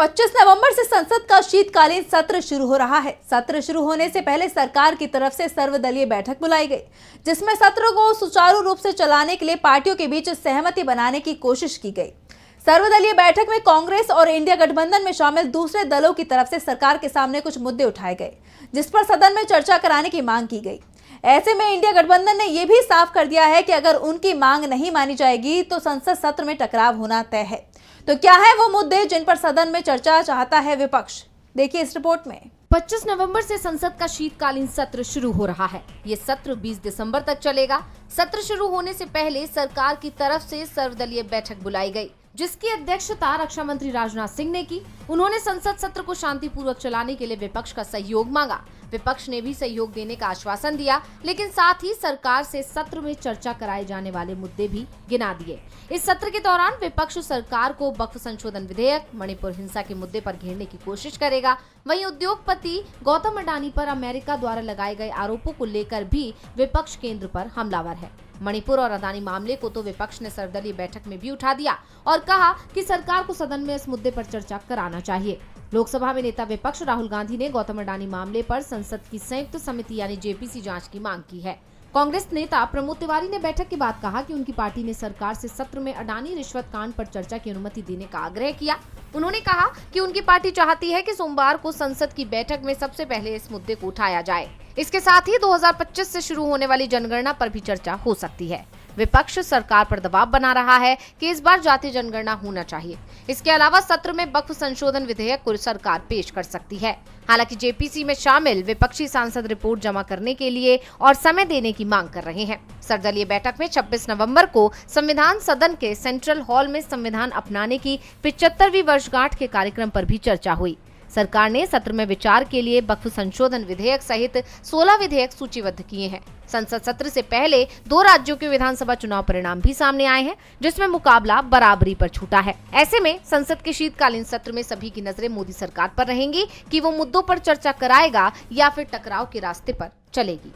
25 नवंबर से संसद का शीतकालीन सत्र शुरू हो रहा है। सत्र शुरू होने से पहले सरकार की तरफ से सर्वदलीय बैठक बुलाई गई, जिसमें सत्र को सुचारू रूप से चलाने के लिए पार्टियों के बीच सहमति बनाने की कोशिश की गई। सर्वदलीय बैठक में कांग्रेस और इंडिया गठबंधन में शामिल दूसरे दलों की तरफ से सरकार के सामने कुछ मुद्दे उठाए गए, जिस पर सदन में चर्चा कराने की मांग की गई। ऐसे में इंडिया गठबंधन ने यह भी साफ कर दिया है कि अगर उनकी मांग नहीं मानी जाएगी तो संसद सत्र में टकराव होना तय है। तो क्या है वो मुद्दे जिन पर सदन में चर्चा चाहता है विपक्ष? देखिए इस रिपोर्ट में। 25 नवंबर से संसद का शीतकालीन सत्र शुरू हो रहा है। ये सत्र 20 दिसंबर तक चलेगा। सत्र शुरू होने से पहले सरकार की तरफ से सर्वदलीय बैठक बुलाई गई, जिसकी अध्यक्षता रक्षा मंत्री राजनाथ सिंह ने की। उन्होंने संसद सत्र को शांतिपूर्वक चलाने के लिए विपक्ष का सहयोग मांगा। विपक्ष ने भी सहयोग देने का आश्वासन दिया, लेकिन साथ ही सरकार से सत्र में चर्चा कराए जाने वाले मुद्दे भी गिना दिए। इस सत्र के दौरान विपक्ष सरकार को वक्फ संशोधन विधेयक, मणिपुर हिंसा के मुद्दे पर घेरने की कोशिश करेगा। वहीं उद्योगपति गौतम अडानी पर अमेरिका द्वारा लगाए गए आरोपों को लेकर भी विपक्ष केंद्र पर हमलावर है। मणिपुर और अडानी मामले को तो विपक्ष ने सर्वदलीय बैठक में भी उठा दिया और कहा कि सरकार को सदन में इस मुद्दे पर चर्चा कराना चाहिए। लोकसभा में नेता विपक्ष राहुल गांधी ने गौतम अडानी मामले पर संसद की संयुक्त समिति यानी जेपीसी जांच की मांग की है। कांग्रेस नेता प्रमोद तिवारी ने बैठक के बाद कहा कि उनकी पार्टी ने सरकार से सत्र में अडानी रिश्वत कांड पर चर्चा की अनुमति देने का आग्रह किया। उन्होंने कहा कि उनकी पार्टी चाहती है कि सोमवार को संसद की बैठक में सबसे पहले इस मुद्दे को उठाया जाए। इसके साथ ही 2025 से शुरू होने वाली जनगणना पर भी चर्चा हो सकती है। विपक्ष सरकार पर दबाव बना रहा है कि इस बार जातीय जनगणना होना चाहिए। इसके अलावा सत्र में वक्फ संशोधन विधेयक को सरकार पेश कर सकती है। हालांकि जेपीसी में शामिल विपक्षी सांसद रिपोर्ट जमा करने के लिए और समय देने की मांग कर रहे हैं। सर्वदलीय बैठक में 26 नवंबर को संविधान सदन के सेंट्रल हॉल में संविधान अपनाने की 75वीं वर्षगांठ के कार्यक्रम पर भी चर्चा हुई। सरकार ने सत्र में विचार के लिए वक्फ संशोधन विधेयक सहित 16 विधेयक सूचीबद्ध किए हैं। संसद सत्र से पहले 2 राज्यों के विधानसभा चुनाव परिणाम भी सामने आए हैं, जिसमें मुकाबला बराबरी पर छूटा है। ऐसे में संसद के शीतकालीन सत्र में सभी की नजरें मोदी सरकार पर रहेंगी कि वो मुद्दों पर चर्चा कराएगा या फिर टकराव के रास्ते पर चलेगी।